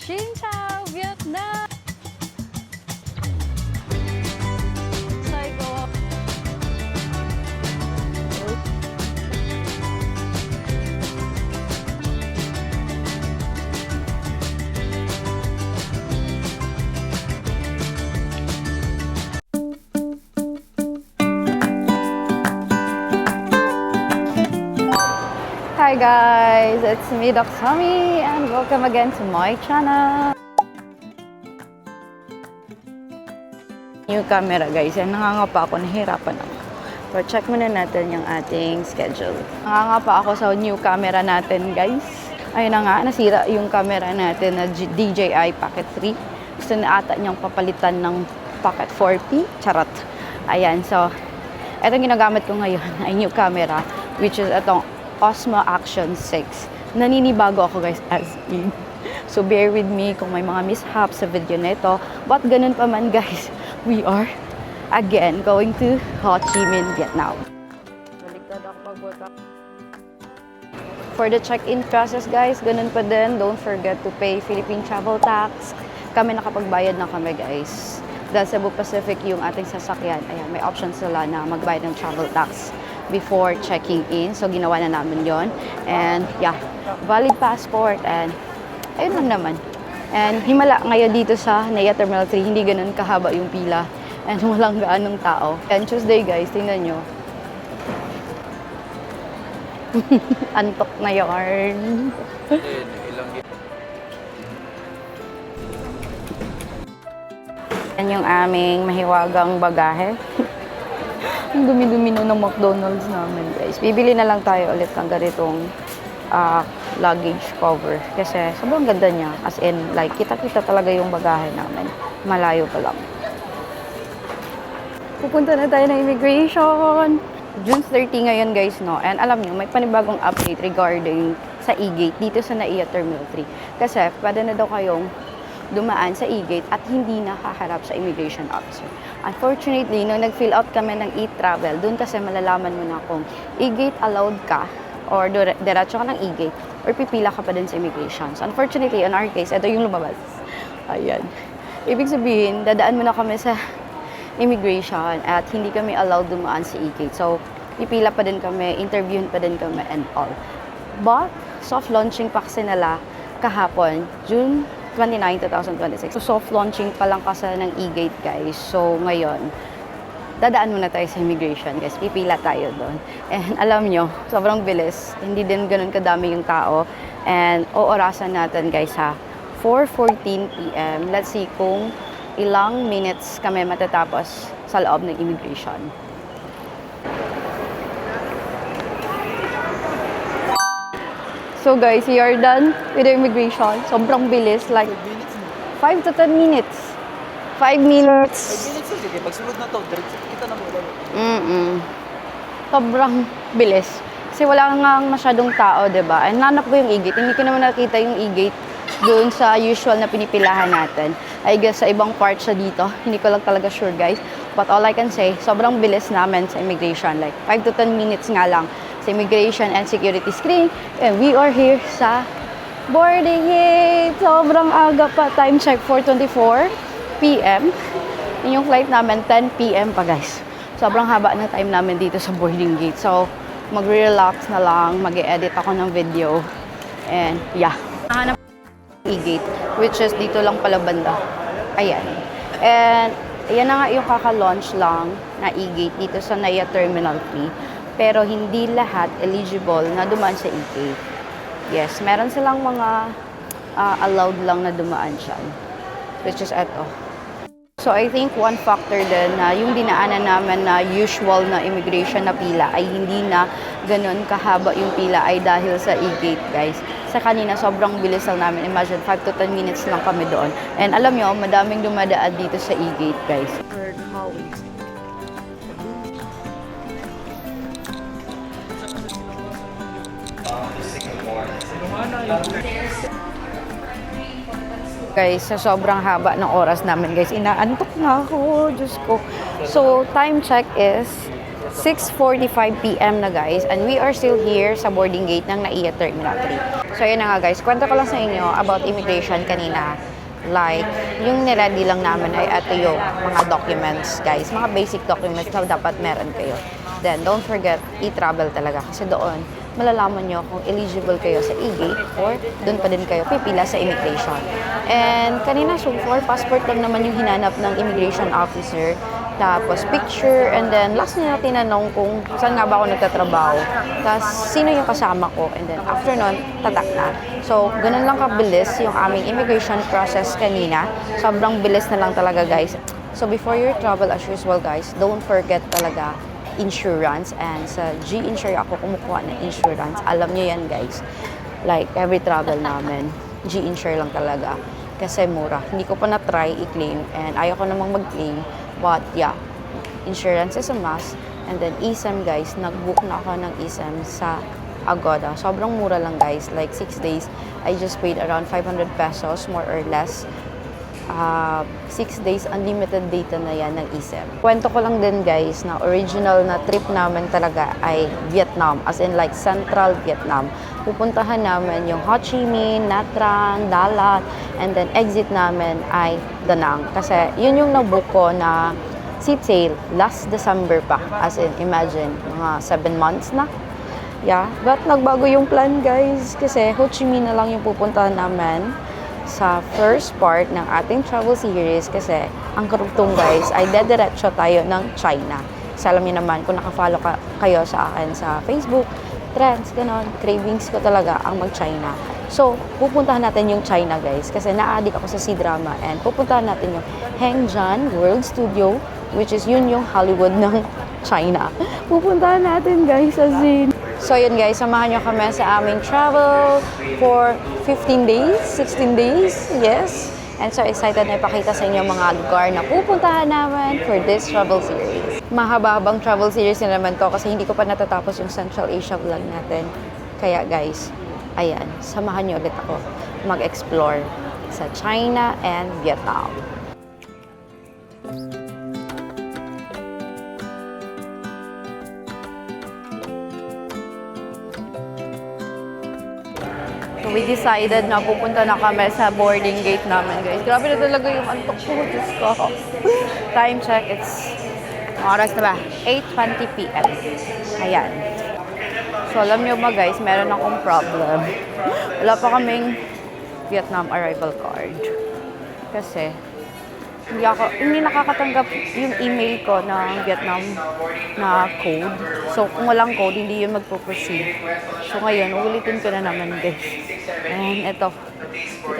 Xin chào Việt Nam. Saigon. Hi guys, it's me Doksami and welcome again to my channel. New camera guys, yan nangangapa ako, nahirapan ako. So check muna natin yung ating schedule. Nangangapa ako sa new camera natin guys. Ayun na nga, nasira yung camera natin na DJI Pocket 3. Gusto na ata niyang papalitan ng Pocket 4P. Charot. Ayan, so itong ginagamit ko ngayon ay new camera, which is itong Osmo Action 6. Naninibago ako guys as in. So bear with me kung may mga mishaps sa video na ito. But ganun pa man guys, we are again going to Ho Chi Minh, Vietnam. Baliktad ako pagbuta. For the check-in process guys, ganun pa din. Don't forget to pay Philippine travel tax. Kami nakapagbayad na kami guys. Dahil Cebu Pacific yung ating sasakyan, ayan, may option sila na magbayad ng travel tax before checking in. So, ginawa na namin yon. And, yeah, valid passport. And, ayun lang naman. And, himala ngayon dito sa NAIA Terminal 3. Hindi ganun kahaba yung pila. And, walang gaanong tao. And, Tuesday, guys, tingnan nyo. Antok na yarn. Yan yung aming mahiwagang bagahe. Ang dumi-dumi ng McDonald's namin, guys. Bibili na lang tayo ulit ng ganitong luggage cover. Kasi sobrang ganda niya. As in, like, kita-kita talaga yung bagahe namin. Malayo pa lang. Pupunta na tayo ng immigration. June 30 ngayon, guys, no? And alam niyo, may panibagong update regarding sa e-gate dito sa NAIA Terminal 3. Kasi, pwede na daw kayong dumaan sa e-gate at hindi nakaharap sa immigration officer. Unfortunately, nung nag-fill out kami ng e-travel, dun kasi malalaman mo na kung e-gate allowed ka or diretso ka ng e-gate or pipila ka pa din sa immigration. So, unfortunately, in our case, ito yung lumabas. Ayan. Ibig sabihin, dadaan mo na kami sa immigration at hindi kami allowed dumaan sa e-gate. So, pipila pa din kami, interviewin pa din kami and all. But, soft launching pa kasi nila kahapon, June 29, 2026. So, soft launching pa lang kasi ng e-gate, guys. So, ngayon, dadaan muna tayo sa immigration, guys. Pipila tayo doon. And alam nyo, sobrang bilis. Hindi din ganun kadami yung tao. And oorasan natin, guys, ha. 4:14 p.m. Let's see kung ilang minutes kami matatapos sa loob ng immigration. So guys, we are done with the immigration. Sobrang bilis, like 5 to 10 minutes. 5 minutes. 5 minutes na sige. Pagsunod na to, diretso kita na mo. Sobrang bilis. Kasi wala nga masyadong tao, diba? And nanap ko yung e-gate. Hindi ko naman nakita yung e-gate doon sa usual na pinipilahan natin. I guess sa ibang part siya dito. Hindi ko lang talaga sure, guys. But all I can say, sobrang bilis namin sa immigration. Like 5 to 10 minutes nga lang. Immigration and security screening, and we are here sa boarding gate. Sobrang aga pa. Time check 4:24 p.m. Yung flight namin 10 p.m. pa guys. Sobrang haba ng time namin dito sa boarding gate. So magre-relax na lang, mag-e-edit ako ng video, and yeah, hanap e-gate, which is dito lang pala banda. Ayan. And ayan na nga yung kaka-launch lang na e-gate dito sa NAIA Terminal 3. Pero hindi lahat eligible na dumaan sa e-gate. Yes, meron silang mga allowed lang na dumaan siya. Which is eto. So I think one factor din na yung dinaanan namin na usual na immigration na pila ay hindi na ganun kahaba yung pila ay dahil sa e-gate, guys. Sa kanina, sobrang bilis lang namin. Imagine, 5 to 10 minutes lang kami doon. And alam nyo, madaming dumadaan dito sa e-gate, guys. Guys, sa sobrang haba ng oras namin, guys, inaantok na ako, Diyos ko. So, time check is 6:45 p.m. na, guys, and we are still here sa boarding gate ng NAIA Terminal 3. So, yun na nga guys. Kwento ko lang sa inyo about immigration kanina. Like, yung niready lang namin ay ito yung mga documents, guys. Mga basic documents na dapat meron kayo. Then, don't forget, e-travel talaga. Kasi doon, malalaman nyo kung eligible kayo sa e-gate or doon pa din kayo pipila sa immigration. And kanina, so far, passport lang naman yung hinanap ng immigration officer. Tapos picture, and then last nila tinanong kung saan nga ba ako nagtatrabaho. Tapos sino yung kasama ko, and then after nun, tatak na. So, ganun lang kabilis yung aming immigration process kanina. Sobrang bilis na lang talaga, guys. So, before your travel, as usual, guys, don't forget talaga insurance. And sa G-Insure ako kumukuha ng insurance. Alam niyo yan, guys. Like, every travel namin, G-Insure lang talaga. Kasi mura. Hindi ko pa na-try i-claim, and ayaw ko namang mag-claim. But yeah, insurance is a must. And then eSIM, guys, nag-book na ako ng eSIM sa Agoda. Sobrang mura lang, guys. Like 6 days, I just paid around 500 pesos, more or less. 6 days, unlimited data na yan ng eSIM. Kwento ko lang din, guys, na original na trip namin talaga ay Vietnam. As in like Central Vietnam. Pupuntahan namin yung Ho Chi Minh, Nha Trang, Dalat, and then exit namin ay Da Nang. Kasi yun yung nabook ko na seat sale last December pa. As in, imagine, mga 7 months na. Yeah, but nagbago yung plan, guys. Kasi Ho Chi Minh na lang yung pupuntahan namin sa first part ng ating travel series. Kasi ang karugtong, guys, ay dediretso tayo ng China. Kasi alam niyo naman, kung nakafollow kayo sa akin sa Facebook, trends, ganon, cravings ko talaga ang mag-China. So, pupuntahan natin yung China, guys, kasi na-addict ako sa C-drama, and pupuntahan natin yung Hengjian World Studio, which is yun yung Hollywood ng China. Pupuntahan natin, guys, as in. So, yun, guys, samahan nyo kami sa aming travel for 15 days, 16 days, yes. And so excited na ipakita sa inyo mga lugar na pupuntahan namin for this travel series. Mahaba-habang travel series na naman to kasi hindi ko pa natatapos yung Central Asia vlog natin. Kaya guys, ayan, samahan niyo ulit ako mag-explore sa China and Vietnam. So we decided na pupunta na kami sa boarding gate namin, guys. Grabe na talaga yung antok ko, Diyos ko. Time check, it's oras na ba? 8:20 p.m. Ayan. So alam nyo ba, guys, meron akong problem. Wala pa kaming Vietnam arrival card. Kasi hindi nakakatanggap yung email ko ng Vietnam na code. So, kung walang code, hindi yun magpo-proceed. So, ngayon, ulitin ko na naman, guys. And ito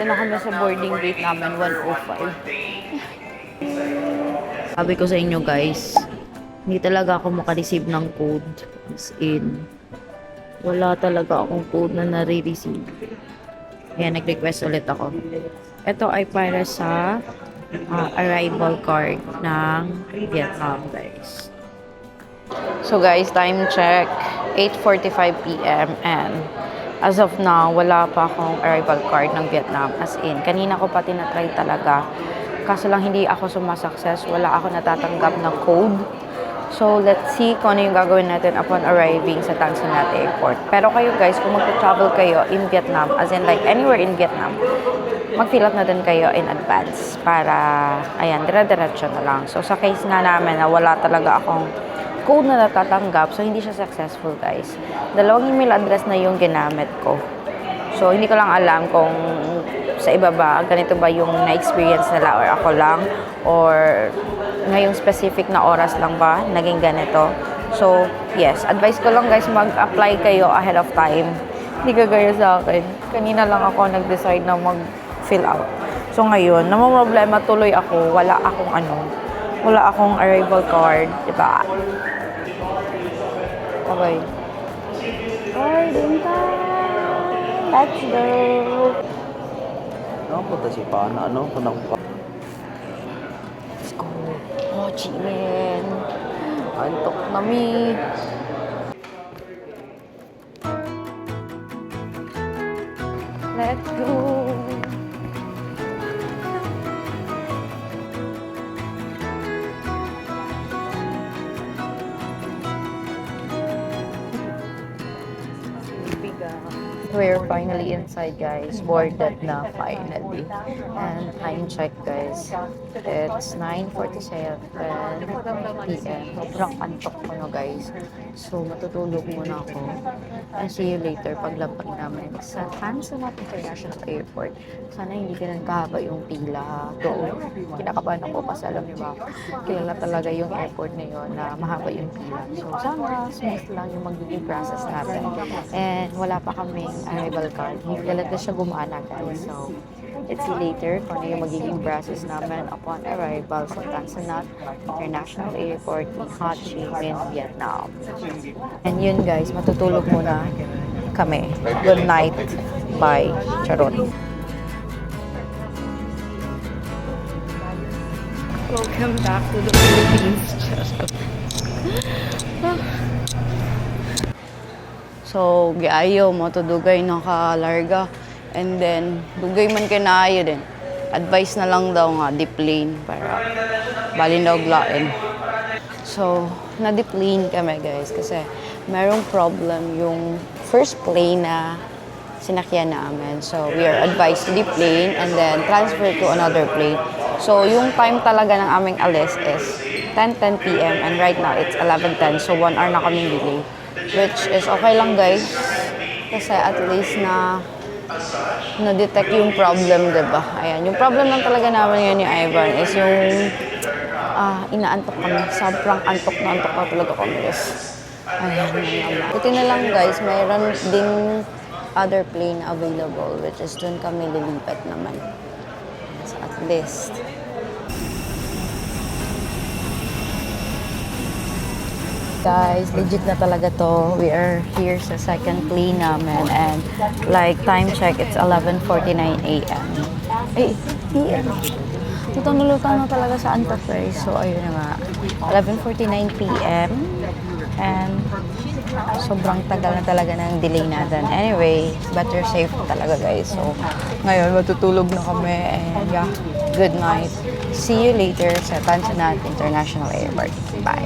na kami sa boarding gate namin, 105. Sabi ko sa inyo, guys, hindi talaga ako makareceive ng code. As in, wala talaga akong code na nare-receive. Kaya nag-request ulit ako. Ito ay para sa arrival card ng Vietnam, guys. So guys, time check, 8:45 p.m. and as of now, wala pa akong arrival card ng Vietnam. As in, kanina ko pa tinatry talaga. Kaso lang hindi ako sumasukses, wala ako natatanggap na code. So, let's see kung ano yung gagawin natin upon arriving sa Tan Son Nhat Airport. Pero kayo guys, kung mag-travel kayo in Vietnam, as in like anywhere in Vietnam, mag-fill up na din kayo in advance para, ayan, dire-diretso na lang. So, sa case nga namin na wala talaga akong code na natatanggap, so hindi siya successful, guys. 2 email address na yung ginamit ko. So, hindi ko lang alam kung sa iba ba, ganito ba yung na-experience nila or ako lang, or ngayong specific na oras lang ba naging ganito. So, yes, advice ko lang guys, mag-apply kayo ahead of time. Hindi kagaya sa akin. Kanina lang ako nag-decide na mag-fill out. So, ngayon, namamroblema tuloy ako. Wala akong arrival card. Diba? Okay. Boarding time! Let's go! Ano po si Pana? Ano po nang Let's go. Ho Chi Minh. Antok na mi. Let's go. we're finally inside, guys. Boarded na finally. And time check, guys. It's 9:47 p.m. Sobrang antok ko na, guys. So, matutulog muna ako. And see you later paglabag namin sa Tansumat International Airport. Sana hindi ganun kahaba yung pila. Though, kinakabahan ako kasi alam niyo ba, kilala talaga yung airport na yun na mahaba yung pila. So, sana smooth lang yung magiging process natin. And wala pa kaming arrival card. Hindi talaga siya gumana, guys. So, let's see later kung ano yung magiging process namin upon arrival sa Tansumat International Airport in Ho Chi Minh, Vietnam. And yun, guys, matutulog muna kami. Good night. Bye. Charot. Welcome back to the Philippines. So, giayo mo to dugay nakalarga. And then, dugay man kinayo din. Advice na lang daw nga, deplane para balin daw glain. So, na-deplane kami, guys, kasi merong problem yung first plane na sinakyan namin. So, we are advised to deplane and then transfer to another plane. So, yung time talaga ng aming alis is 10:10 p.m. and right now it's 11:10. So, 1 hour na kaming delay. Which is okay lang, guys. Kasi at least na-detect yung problem, diba? Ayan. Yung problem lang talaga namin ngayon ni Ivan is yung inaantok kami. Sobrang antok na talaga kami, guys. Ayan naman. Buti na lang, guys, mayroon ding other plane available, which is dun kami lilipat naman. So, at least. Guys, legit na talaga to. We are here sa second plane namin and like time check, it's 11:49 a.m. p.m. Lutang na talaga sa antok, guys. So, ayun na nga. 11:49 p.m. And sobrang tagal na talaga ng delay natin. Anyway, better safe talaga, guys. So, ngayon, matutulog na kami. And yeah, good night. See you later sa Tansumat International Airport. Bye.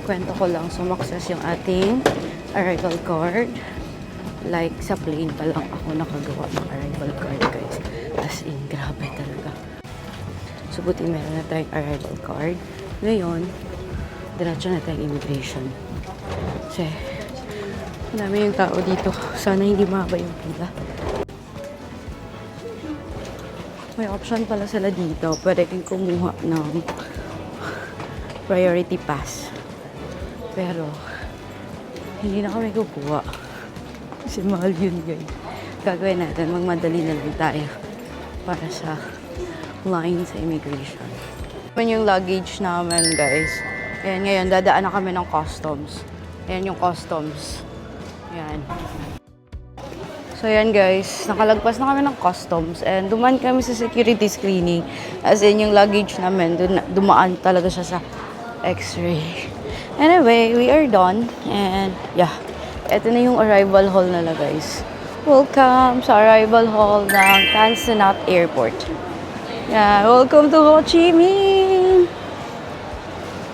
Kwento ko lang, sumakses yung ating arrival card. Like, sa plane pa lang ako nakagawa ng arrival card, guys. As in, grabe talaga. So, buti meron na tayong arrival card. Ngayon, diretso na tayong immigration. Kasi, madami yung tao dito. Sana hindi mahaba yung pila. May option pala sila dito. Pwede kang kumuha ng priority pass. Pero, hindi na kami kukuha. Kasi mahal yun, guys. Gagawin natin, magmadali na lang tayo para sa line sa immigration. Yan yung luggage namin, guys. Ayan, ngayon, dadaan na kami ng customs. Ayan yung customs. Ayan. So, ayan, guys. Nakalagpas na kami ng customs and dumaan kami sa security screening. As in, yung luggage namin, dumaan talaga siya sa x-ray. Anyway, we are done. And, yeah. Ito na yung arrival hall nila, guys. Welcome sa arrival hall ng Tansumat Airport. Yeah, welcome to Ho Chi Minh.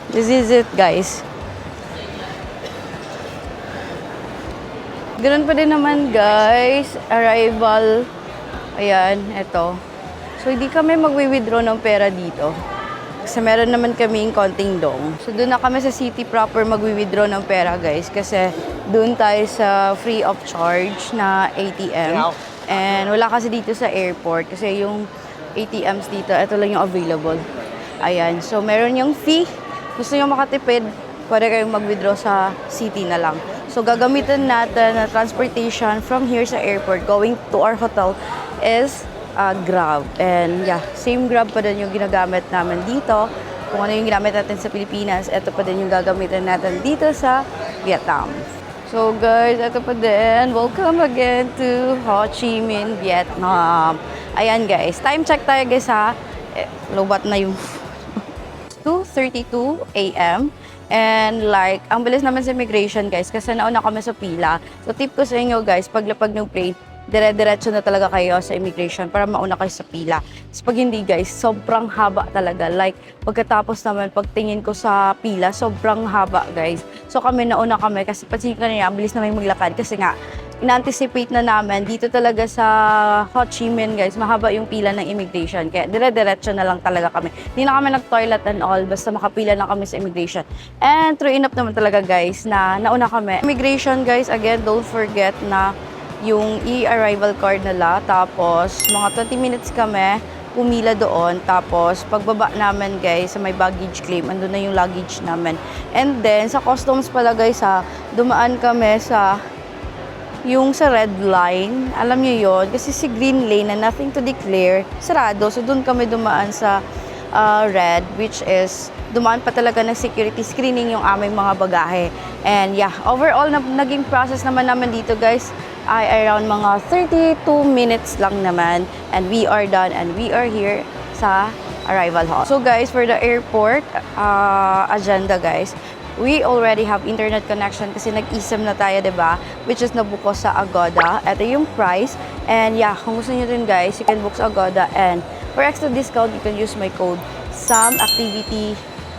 This is it, guys. Ganun pa din naman, guys. Arrival. Ayan, eto. So, hindi kami magwi-withdraw ng pera dito. Kasi meron naman kaming konting dong. So, doon na kami sa city proper magwi-withdraw ng pera, guys. Kasi doon tayo sa free of charge na ATM. And wala kasi dito sa airport. Kasi yung ATMs dito, ito lang yung available. Ayan. So, meron yung fee. Gusto nyo makatipid, pwede kayong mag-withdraw sa city na lang. So, gagamitin natin na transportation from here sa airport going to our hotel is Grab. And yeah, same Grab pa din yung ginagamit namin dito. Kung ano yung ginamit natin sa Pilipinas, ito pa din yung gagamitin natin dito sa Vietnam. So guys, ito pa din. Welcome again to Ho Chi Minh, Vietnam. Ayan guys, time check tayo guys ha. Lobat na yung 8:32 a.m. And like, ang bilis naman sa immigration guys kasi nauna kami sa pila. So tip ko sa inyo guys, paglapag ng plane, dire-diretso na talaga kayo sa immigration para mauna kayo sa pila. Tapos pag hindi guys, sobrang haba talaga. Like, pagkatapos naman, pagtingin ko sa pila, sobrang haba guys. So kami nauna kami kasi pansin ko na ang bilis namin maglakad kasi nga, in-anticipate na namin dito talaga sa Ho Chi Minh guys, mahaba yung pila ng immigration. Kaya dire-diretso na lang talaga kami. Hindi na kami nag-toilet and all, basta makapila lang kami sa immigration. And true enough naman talaga guys na nauna kami. Immigration guys, again, don't forget na yung e-arrival card nila. Tapos, mga 20 minutes kami, pumila doon. Tapos, pagbaba namin guys, sa may baggage claim, andun na yung luggage namin. And then, sa customs pala guys dumaan kami sa yung sa red line. Alam nyo yon kasi si green lane na nothing to declare, sarado. So, doon kami dumaan sa red, which is dumaan pa talaga ng security screening yung aming mga bagahe. And yeah, overall, naging process naman naman dito guys ay around mga 32 minutes lang naman. And we are done and we are here sa arrival hall. So guys, for the airport agenda guys, we already have internet connection kasi nag-eSIM na tayo, diba? Which is nabuko sa Agoda. Ito yung price. And yeah, kung gusto nyo din guys, you can book sa Agoda. And for extra discount, you can use my code SAMACTIVITY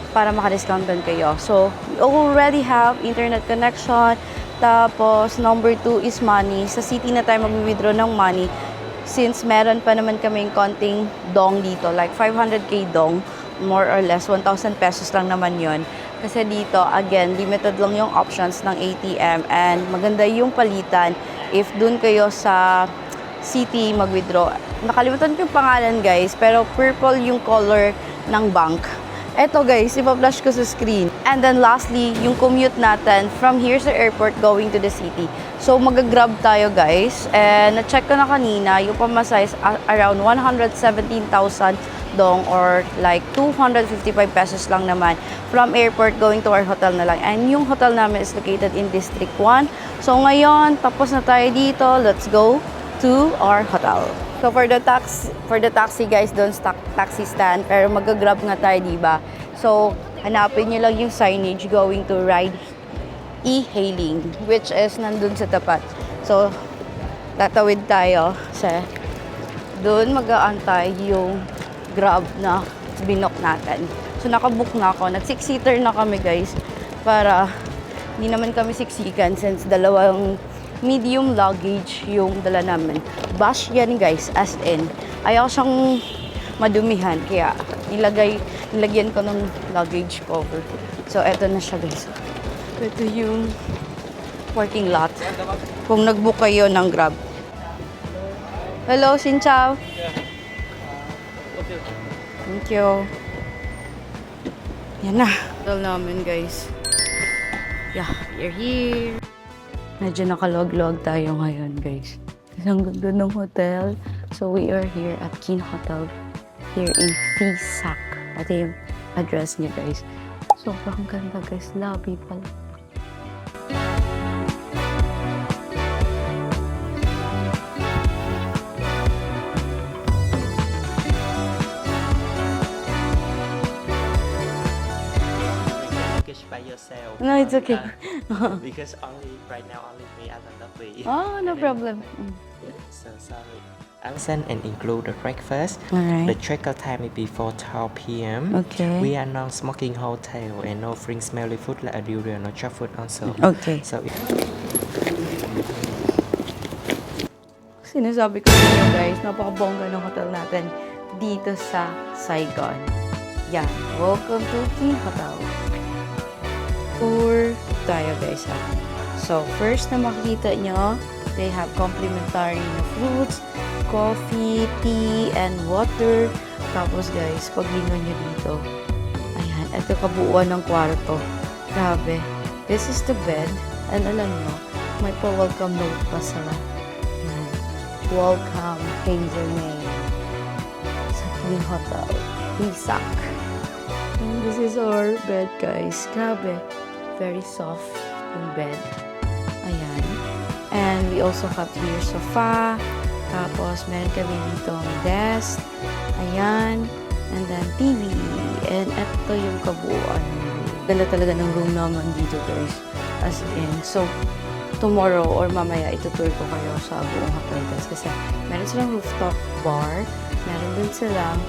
para maka-discount din kayo. So, we already have internet connection. Tapos, number 2 is money. Sa city na tayo mag-withdraw ng money since meron pa naman kaming konting dong dito. Like 500k dong, more or less. 1,000 pesos lang naman yon. Kasi dito, again, limited lang yung options ng ATM and maganda yung palitan if dun kayo sa city mag-withdraw. Nakalimutan ko yung pangalan guys, pero purple yung color ng bank. Eto guys, ipa-flash ko sa screen. And then lastly, yung commute natin from here sa airport going to the city. So mag-grab tayo guys. And na-check ko na kanina, yung pamasahe is around 117,000 dong or like 255 pesos lang naman from airport going to our hotel na lang. And yung hotel namin is located in District 1. So ngayon, tapos na tayo dito. Let's go to our hotel. So for the taxi guys, doon taxi stand, pero mag-grab nga tayo, diba? So hanapin niyo lang yung signage going to ride e-hailing, which is nandun sa tapat. So tatawid tayo sa doon mag-aantay yung grab na binok natin. So nakabook na ako, nag-6-seater na kami guys, para hindi naman kami siksikan since dalawang medium luggage yung dala namin. Bash yan guys, as in. Ayaw siyang madumihan, kaya nilagyan ko ng luggage cover. So, eto na siya guys. Ito yung parking lot. Kung nag-book kayo ng Grab. Hello, Xin Chao. Thank you. Yan na. Hotel namin guys. Yeah, we're here. Medyo nakalog-log tayo ngayon, guys. Kasi ang ganda ng hotel. So, we are here at Kin Hotel here in Pisac. Ito yung address niya, guys. Sobrang ganda, guys. Lobby pala. By yourself. No, it's okay. Because right now only me and Lovely. Oh, no problem. So sorry. Alison and include the breakfast. Alright. The checkout time is before 12 p.m. Okay. We are non-smoking hotel and no free smelly food like durian or junk food also. Okay. So Sinasabi ko sa inyo, guys, napakabongga ng hotel natin dito sa Saigon. Yan. Welcome to Kin Hotel. Tour tayo guys ha. So first na makikita nyo, they have complimentary na fruits, coffee, tea, and water. Tapos guys, paglingon nyo dito, ayan, ito kabuuan ng kwarto. Grabe. This is the bed. And alam nyo, may pa-welcome note pa sa ayan. Welcome, Hazel May sa Kin Hotel, Pisac. And this is our bed guys. Grabe. Very soft yung bed. Ayan. And we also have here sofa. Tapos, meron kami dito ang desk. Ayan. and then TV, and eto yung kabuuan. Ganda talaga ng room naman dito guys. As in, so tomorrow or mamaya itutour ko kayo sa buong hotel guys kasi meron silang rooftop bar, meron din silang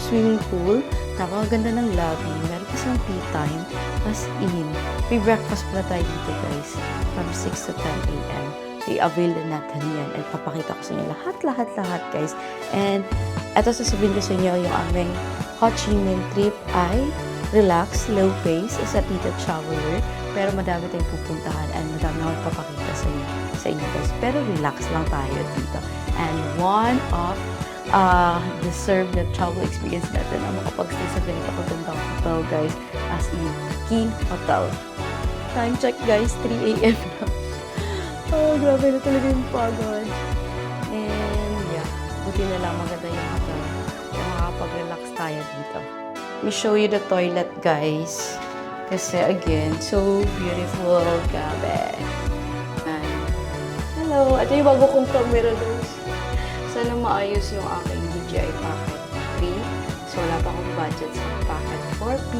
swimming pool, napakaganda ng lobby, meron pa silang tea time, as in, may breakfast pala tayo dito guys from 6 to 10 a.m. So, i-avail na natin yan and papakita ko sa inyo lahat guys. And eto sasabihin ko sa inyo, yung aming Ho Chi Minh trip ay relax, slow pace, sa Tita Traveler. Pero madami tayong pupuntahan and madami akong papakita sa inyo guys. Pero relax lang tayo dito. And one of deserved na travel experience natin ang makapag-stay sa ganito kagandang hotel guys, as in King Hotel. Time check guys, 3 a.m. na. Oh, grabe na talaga yung pagod. And yeah, buti na lang maganda yung hotel. Kaya makakapag-relax tayo dito. Let me show you the toilet guys. Kasi again, so beautiful. Grabe. And, hello, ito yung bago kong camera guys. Sana maayos yung aking DJI Pocket 3. So wala pa akong budget sa Pocket 4P.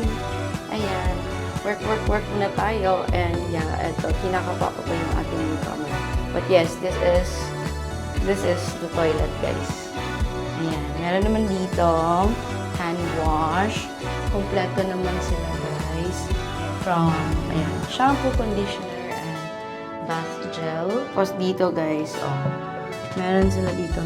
Ayan. Work muna tayo. And yeah, eto, kinakapa ko pa yung ating new camera. But yes, this is the toilet guys. Ayan. Meron naman dito hand wash. Kompleto naman sila guys. From, ayan, shampoo, conditioner, and bath gel. Tapos dito guys, meron sila dito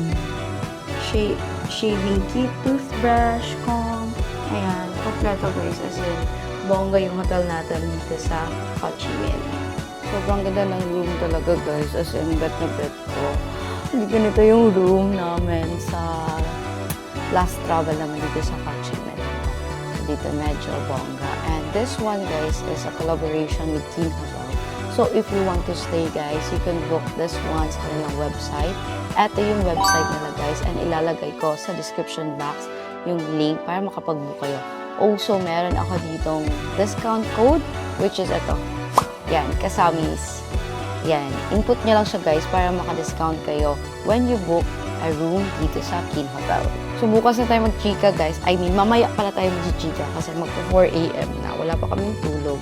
shaving kit, toothbrush, comb. Ayan, kompleto guys. As in, bongga yung hotel natin dito sa Ho Chi Minh. Sobrang ganda ng room talaga guys. As in, bet na bet ko. Hindi ganito yung room namin sa last travel naman dito sa Ho Chi Minh. Dito medyo bongga. And this one guys is a collaboration with King Hotel. So if you want to stay guys, you can book this one sa kanilang website. Ito yung website nila guys, and ilalagay ko sa description box yung link para makapag-book kayo. Also, meron ako ditong discount code, which is ito. Yan, Kasamis. Yan, input nyo lang siya guys para maka-discount kayo when you book a room dito sa King Hotel. So, bukas na tayo mag-chika guys. I mean, mamaya pala tayo mag-chika kasi magpo 4 a.m. na. Wala pa kaming tulog.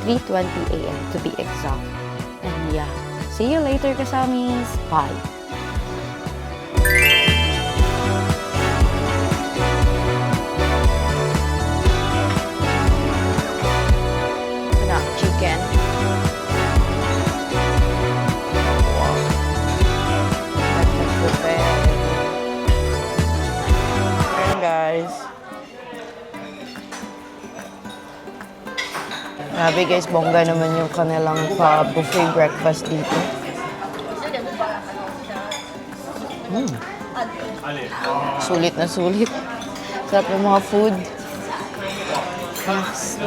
3:20 a.m. to be exact. And yeah, see you later Kasamis. Bye! Chicken. Ayan guys. Grabe guys, bongga naman yung kanilang buffet breakfast dito. Sulit na sulit. Sarap ng mga food. Yes.